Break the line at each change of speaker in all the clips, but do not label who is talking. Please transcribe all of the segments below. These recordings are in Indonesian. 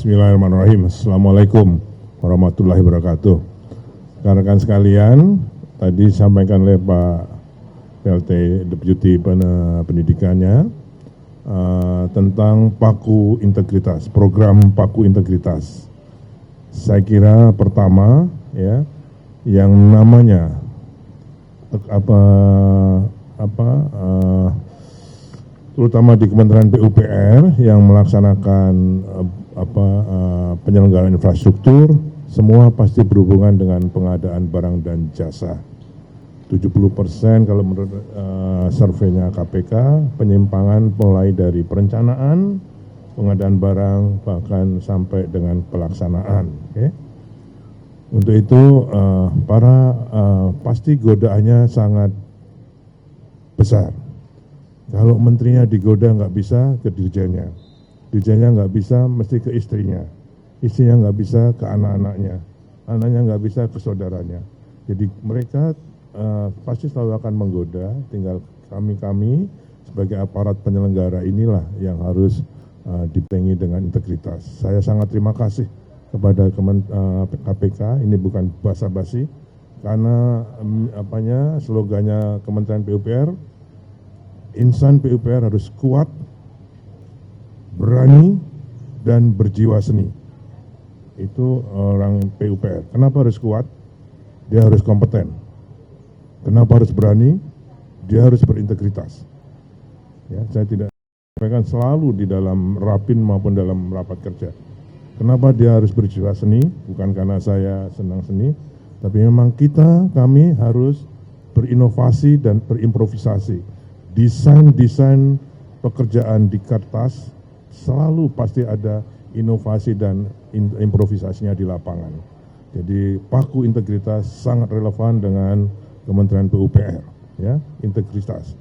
Bismillahirrahmanirrahim. Assalamualaikum warahmatullahi wabarakatuh. Rekan-rekan sekalian, tadi disampaikan oleh Pak PLT Deputi Pendidikannya tentang Paku Integritas, program Paku Integritas. Saya kira pertama ya, yang namanya terutama di Kementerian PUPR yang melaksanakan penyelenggaraan infrastruktur, semua pasti berhubungan dengan pengadaan barang dan jasa. 70% kalau menurut surveinya KPK, penyimpangan mulai dari perencanaan, pengadaan barang, bahkan sampai dengan pelaksanaan. Okay? Untuk itu pasti godaannya sangat besar. Kalau menterinya digoda nggak bisa ke dirjennya, dirjennya nggak bisa mesti ke istrinya, istrinya nggak bisa ke anak-anaknya, anaknya nggak bisa ke saudaranya. Jadi mereka pasti selalu akan menggoda, tinggal kami sebagai aparat penyelenggara inilah yang harus dipenuhi dengan integritas. Saya sangat terima kasih kepada KPK, ini bukan basa-basi, karena slogannya Kementerian PUPR, insan PUPR harus kuat, berani, dan berjiwa seni. Itu orang PUPR. Kenapa harus kuat? Dia harus kompeten. Kenapa harus berani? Dia harus berintegritas. Ya, saya tidak sampaikan selalu di dalam rapin maupun dalam rapat kerja. Kenapa dia harus berjiwa seni? Bukan karena saya senang seni, tapi memang kami harus berinovasi dan berimprovisasi. Desain pekerjaan di kertas selalu pasti ada inovasi dan improvisasinya di lapangan. Jadi Paku Integritas sangat relevan dengan Kementerian PUPR, ya, integritas.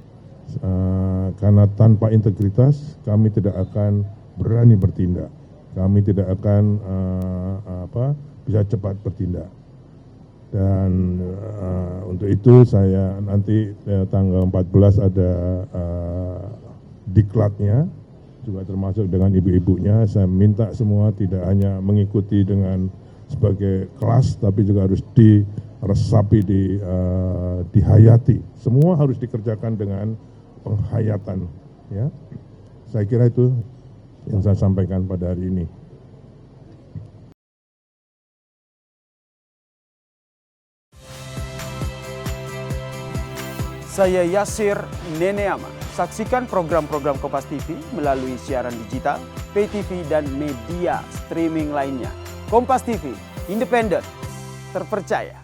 Karena tanpa integritas kami tidak akan berani bertindak, kami tidak akan bisa cepat bertindak. Dan untuk itu saya nanti tanggal 14 ada diklatnya, juga termasuk dengan ibu-ibunya. Saya minta semua tidak hanya mengikuti dengan sebagai kelas, tapi juga harus diresapi, dihayati. Semua harus dikerjakan dengan penghayatan. Ya, saya kira itu yang saya sampaikan pada hari ini.
Saya Yasir Neneama. Saksikan program-program Kompas TV melalui siaran digital, pay TV, dan media streaming lainnya. Kompas TV, independen, terpercaya.